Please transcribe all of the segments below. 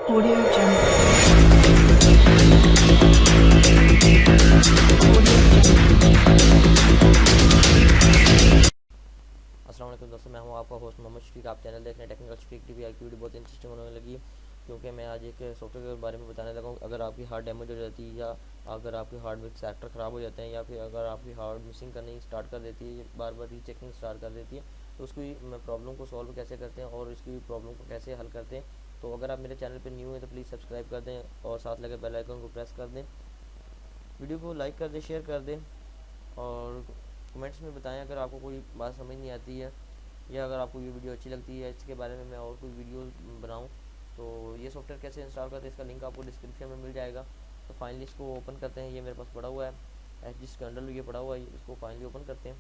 Audio Jungle. अस्सलाम वालेकुम दोस्तों, मैं हूं आपका होस्ट मोहम्मद शफीक। आप चैनल देख रहे हैं टेक्निकल शफीक टीवी। आज की वीडियो बहुत इंटरेस्टिंग होने लगी है क्योंकि मैं आज एक सॉफ्टवेयर के बारे में बताने लगा हूं। अगर आपकी हार्ड डैमेज हो जाती है या अगर आपकी हार्ड में सेक्टर ख़राब हो जाते हैं या फिर अगर आपकी हार्ड मिसिंग करनी स्टार्ट कर देती है, बार बार रीचेकिंग स्टार्ट कर देती है, तो उसकी प्रॉब्लम को सॉल्व कैसे करते हैं और इसकी प्रॉब्लम को कैसे हल करते हैं। तो अगर आप मेरे चैनल पर न्यू हैं तो प्लीज़ सब्सक्राइब कर दें और साथ लगे बेल आइकन को प्रेस कर दें। वीडियो को लाइक कर दें, शेयर कर दें और कमेंट्स में बताएं अगर आपको कोई बात समझ नहीं आती है या अगर आपको ये वीडियो अच्छी लगती है, इसके बारे में मैं और कोई वीडियो बनाऊं। तो ये सॉफ्टवेयर कैसे इंस्टॉल करते हैं इसका लिंक आपको डिस्क्रिप्शन में मिल जाएगा। तो फाइनली इसको ओपन करते हैं। ये मेरे पास पड़ा हुआ है HDisk कैंडल, ये पड़ा हुआ है, इसको फाइनली ओपन करते हैं।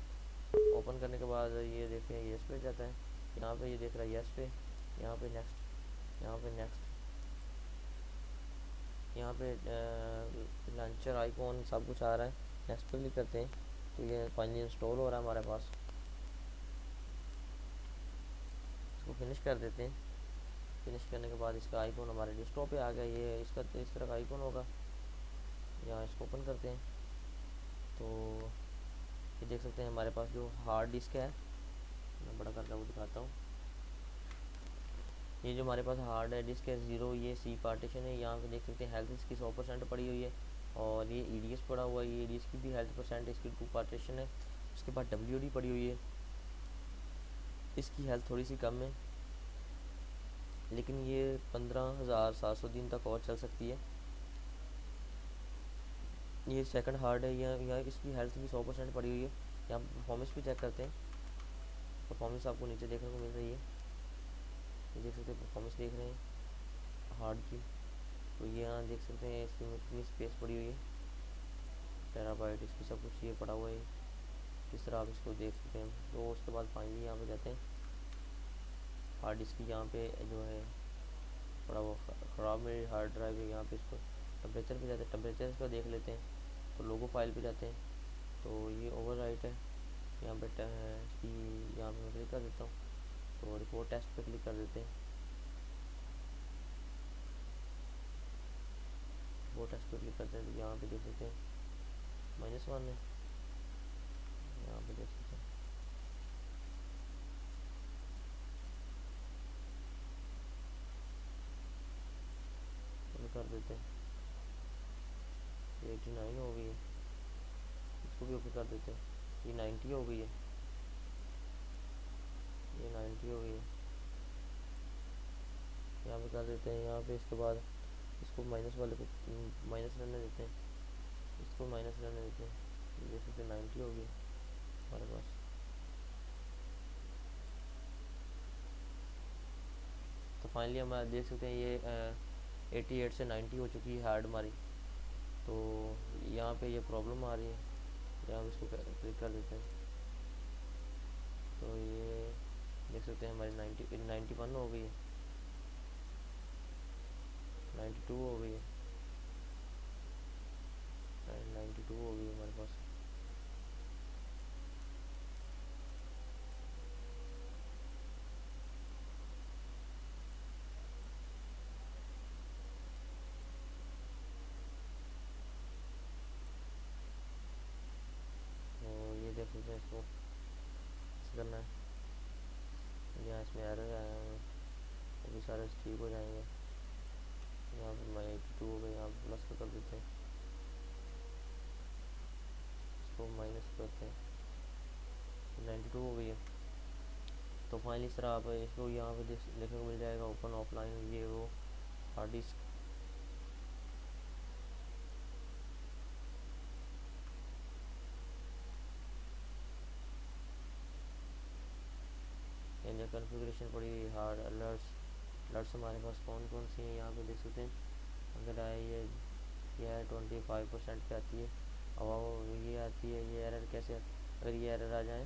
ओपन करने के बाद ये देखें यस पे जाता है, यहाँ पे ये देख रहा है यस पे, यहाँ पे नेक्स्ट, यहाँ पे नेक्स्ट, यहाँ पे लॉन्चर आइकॉन सब कुछ आ रहा है, नेक्स्ट पे क्लिक करते हैं। तो ये फाइनली इंस्टॉल हो रहा है हमारे पास। इसको फिनिश कर देते हैं। फिनिश करने के बाद इसका आइकॉन हमारे डेस्कटॉप पे आ गया। ये इसका इस तरह का आइकॉन होगा। यहाँ इसको ओपन करते हैं तो ये देख सकते हैं हमारे पास जो हार्ड डिस्क है, मैं बड़ा करके वो दिखाता हूँ। ये जो हमारे पास हार्ड डिस्क है 0, ये C पार्टीशन है। यहाँ पे देख सकते हैं हेल्थ इसकी 100% पड़ी हुई है और ये EDS पड़ा हुआ है। ये EDS की भी हेल्थ परसेंट इसकी 2 पार्टीशन है। उसके बाद WD पड़ी हुई है, इसकी हेल्थ थोड़ी सी कम है लेकिन ये 15,700 दिन तक और चल सकती है। ये सेकंड हार्ड है, यहाँ इसकी हेल्थ भी 100% पड़ी हुई है। यहाँ परफॉर्मेंस भी चेक करते हैं। परफॉर्मेंस आपको नीचे देखने को मिल रही है, ये देख सकते हैं परफॉर्मेंस देख रहे हैं हार्ड की। तो ये यहाँ देख सकते हैं इसकी कितनी स्पेस पड़ी हुई है, टेराबाइट इसकी सब कुछ ये पड़ा हुआ है। किस तरह आप इसको देख सकते हैं। तो उसके बाद फाइनली यहाँ पे जाते हैं हार्ड डिस्क की, यहाँ पे जो है थोड़ा वो ख़राब मेरी हार्ड ड्राइव है। यहाँ पे इसको टेम्परेचर पे जाते हैं, टेम्परेचर इसका देख लेते हैं। तो लोगो फाइल पे जाते हैं तो ये ओवरराइट है, यहाँ पे इसकी यहाँ पे मैं क्लिक कर देता हूँ तो रिपोर्ट टेस्ट पे क्लिक कर देते हैं। रिपोर्ट टेस्ट पे क्लिक करते हैं तो यहाँ पे देख सकते हैं -1 है, यहाँ पे देख सकते हैं। कर देते हैं, ये 89 हो गई है, इसको भी ओके कर देते हैं। ये 90 हो गई है, ये 90 हो गई है, यहाँ पे कर देते हैं। यहाँ पे इसके बाद इसको माइनस वाले को माइनस रहने देते हैं, इसको माइनस रहने देते हैं। देख सकते हैं 90 हो गई हमारे पास। तो फाइनली हम देख सकते हैं ये 88 से 90 हो चुकी है हार्ड हमारी। तो यहाँ पे ये प्रॉब्लम आ रही है, यहाँ पे इसको क्लिक कर देते हैं तो ये देख सकते हैं हमारी 91 हो गई है, 92 हो गई है, 92 हो गई है हमारे पास। देख सकते हैं इसको ऐसे करना है। यहाँ इसमें एरर आया है, वो भी सारे ठीक हो जाएंगे। यहाँ पर 82 हो गए, यहाँ पर प्लस कर देते हैं, इसको माइनस करते हैं, 92 हो गई है। तो फाइनली इस तरह आप इसको यहाँ पे देखने को मिल जाएगा ओपन ऑफलाइन, ये वो हार्ड डिस्क। कॉन्फ़िगरेशन पड़ी हुई हार्ड अलर्ट्स हमारे पास कौन कौन सी हैं यहाँ पे देख सकते हैं। अगर आए ये 25% पे आती है, अब ये आती है। ये एरर कैसे, अगर ये एरर आ जाए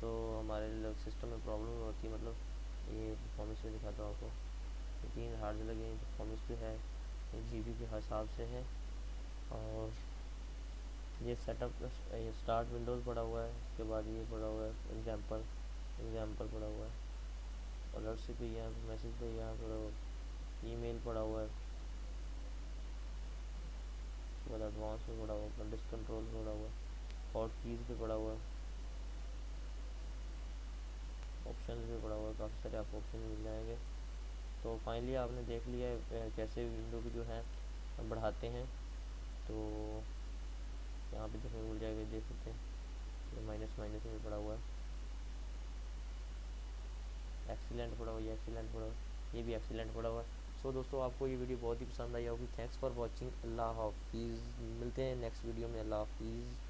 तो हमारे सिस्टम में प्रॉब्लम होती है। मतलब ये परफॉर्मेंस में दिखाता हूँ आपको, 3 हार्ड लगे हैं, परफॉर्मेंस भी है, GB के हिसाब से है। और ये सेटअप ये स्टार्ट विंडोज़ पड़ा हुआ है, उसके बाद ये पड़ा हुआ है एग्जाम्पल पड़ा हुआ है, अलर्ट व्हाट्सएप पे यहाँ पे मैसेज पे यहाँ पड़ा हुआ, ईमेल पड़ा हुआ है, उसके बाद एडवांस में पड़ा हुआ, डिस्क कंट्रोल पड़ा हुआ, हॉट कीज़ पे पड़ा हुआ, ऑप्शन पे पड़ा हुआ है, काफ़ी सारे आपको ऑप्शन मिल जाएंगे। तो फाइनली आपने देख लिया है कैसे विंडो की जो है बढ़ाते हैं। तो यहाँ पे देखने को मिल जाएगा, देख सकते हैं ये माइनस में पड़ा हुआ है, एक्सीलेंट पड़ा हुआ है, ये एक्सीलेंट पड़ा हुआ है, ये भी एक्सीलेंट पड़ा हुआ है। सो दोस्तों आपको ये वीडियो बहुत ही पसंद आई होगी। Thanks for watching. अल्लाह हाफिज़, मिलते हैं नेक्स्ट वीडियो में। अल्लाह हाफिज़।